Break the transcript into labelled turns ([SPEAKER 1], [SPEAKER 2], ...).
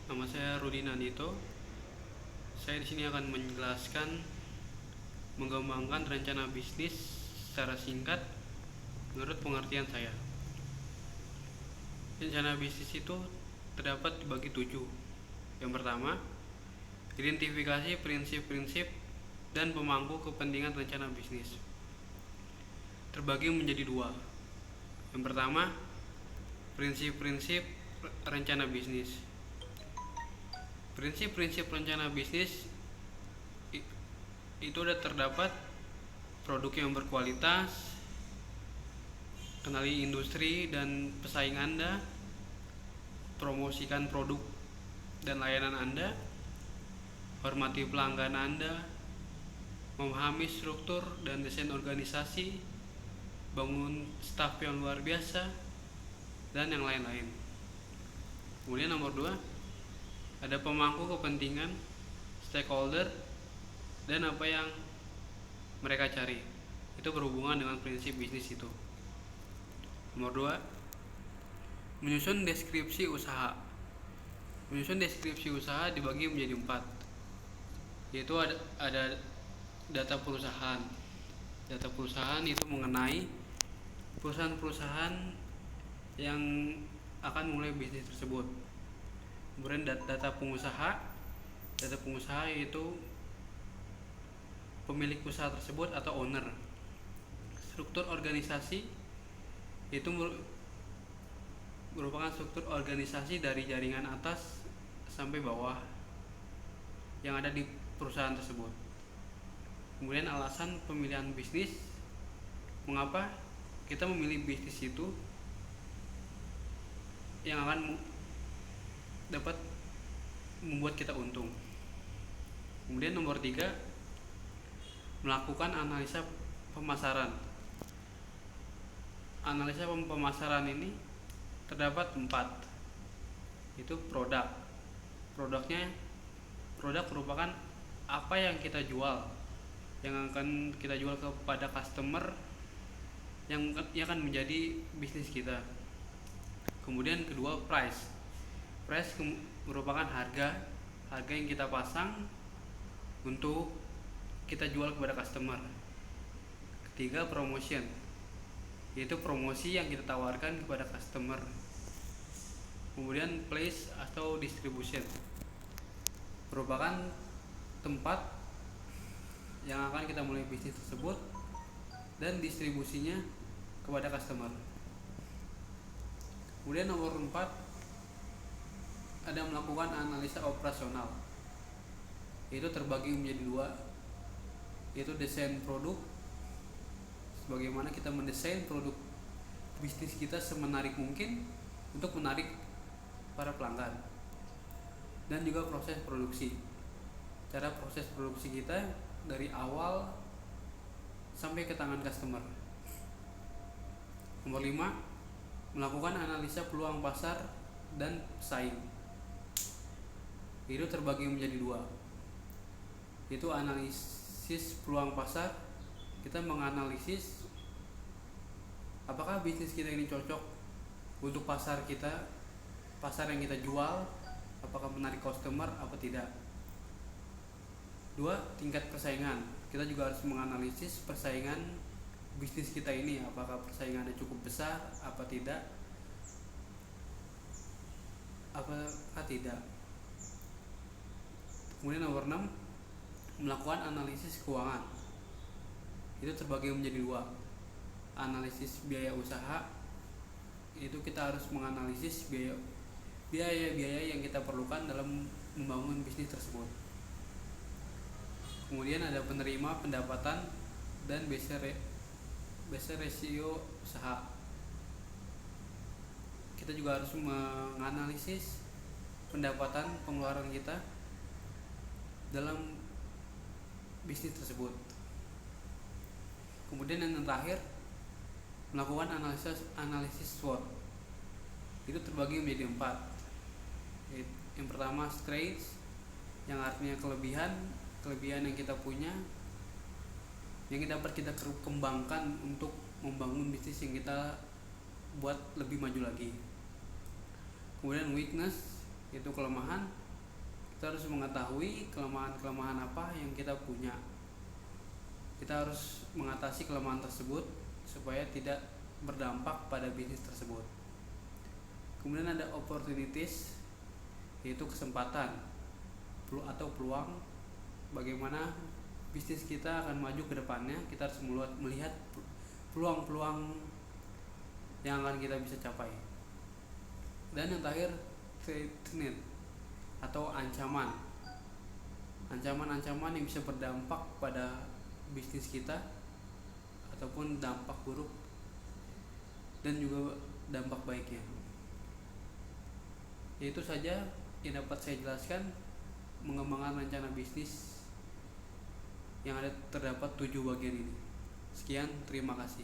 [SPEAKER 1] Nama saya Rudi Nandito. Saya di sini akan menjelaskan mengembangkan rencana bisnis secara singkat menurut pengertian saya. Rencana bisnis itu terdapat dibagi 7. Yang pertama, identifikasi prinsip-prinsip dan pemangku kepentingan rencana bisnis. Terbagi menjadi 2. Yang pertama, prinsip-prinsip rencana bisnis. Prinsip-prinsip rencana bisnis itu ada terdapat produk yang berkualitas, kenali industri dan pesaing Anda, promosikan produk dan layanan Anda, hormati pelanggan Anda, memahami struktur dan desain organisasi, bangun staf yang luar biasa, dan yang lain-lain. Kemudian nomor 2, ada pemangku kepentingan, stakeholder, dan apa yang mereka cari. Itu berhubungan dengan prinsip bisnis itu. Nomor 2, menyusun deskripsi usaha. Menyusun deskripsi usaha dibagi menjadi 4, yaitu ada data perusahaan. Data perusahaan itu mengenai perusahaan-perusahaan yang akan mulai bisnis tersebut. Kemudian data pengusaha. Data pengusaha yaitu pemilik usaha tersebut atau owner. Struktur organisasi itu merupakan struktur organisasi dari jaringan atas sampai bawah yang ada di perusahaan tersebut. Kemudian alasan pemilihan bisnis, mengapa kita memilih bisnis itu yang akan dapat membuat kita untung. Kemudian nomor 3, melakukan analisa pemasaran. Analisa pemasaran ini terdapat 4, itu produk. Produk merupakan apa yang kita jual, yang akan kita jual kepada customer, yang akan menjadi bisnis kita. Kemudian kedua, price merupakan harga yang kita pasang untuk kita jual kepada customer. Ketiga, promotion, yaitu promosi yang kita tawarkan kepada customer. Kemudian place atau distribution merupakan tempat yang akan kita mulai bisnis tersebut dan distribusinya kepada customer. Kemudian nomor 4, ada melakukan analisa operasional. Itu terbagi menjadi 2, yaitu desain produk, bagaimana kita mendesain produk bisnis kita semenarik mungkin untuk menarik para pelanggan, dan juga proses produksi. Cara proses produksi kita dari awal sampai ke tangan customer. Nomor 5, melakukan analisa peluang pasar dan pesaing. Itu terbagi menjadi 2, yaitu analisis peluang pasar. Kita menganalisis apakah bisnis kita ini cocok untuk pasar kita, pasar yang kita jual, apakah menarik customer apa tidak. 2, tingkat persaingan. Kita juga harus menganalisis persaingan bisnis kita ini, apakah persaingannya cukup besar apa tidak. Kemudian nomor 6, melakukan analisis keuangan. Itu terbagi menjadi 2, analisis biaya usaha. Itu kita harus menganalisis biaya yang kita perlukan dalam membangun bisnis tersebut. Kemudian ada penerima pendapatan dan base ratio usaha. Kita juga harus menganalisis pendapatan pengeluaran kita dalam bisnis tersebut. Kemudian yang terakhir, melakukan analisis SWOT. Itu terbagi menjadi 4. Yang pertama, strengths, yang artinya kelebihan yang kita punya, yang dapat kita kembangkan untuk membangun bisnis yang kita buat lebih maju lagi. Kemudian weakness, Itu kelemahan, kita harus mengetahui kelemahan-kelemahan apa yang kita punya. Kita harus mengatasi kelemahan tersebut supaya tidak berdampak pada bisnis tersebut. Kemudian ada opportunities, yaitu kesempatan atau peluang bagaimana bisnis kita akan maju ke depannya. Kita harus melihat peluang-peluang yang akan kita bisa capai. Dan yang terakhir, threat atau ancaman yang bisa berdampak pada bisnis kita ataupun dampak buruk dan juga dampak baiknya. Itu saja yang dapat saya jelaskan mengembangkan rencana bisnis yang terdapat 7 bagian ini. Sekian, terima kasih.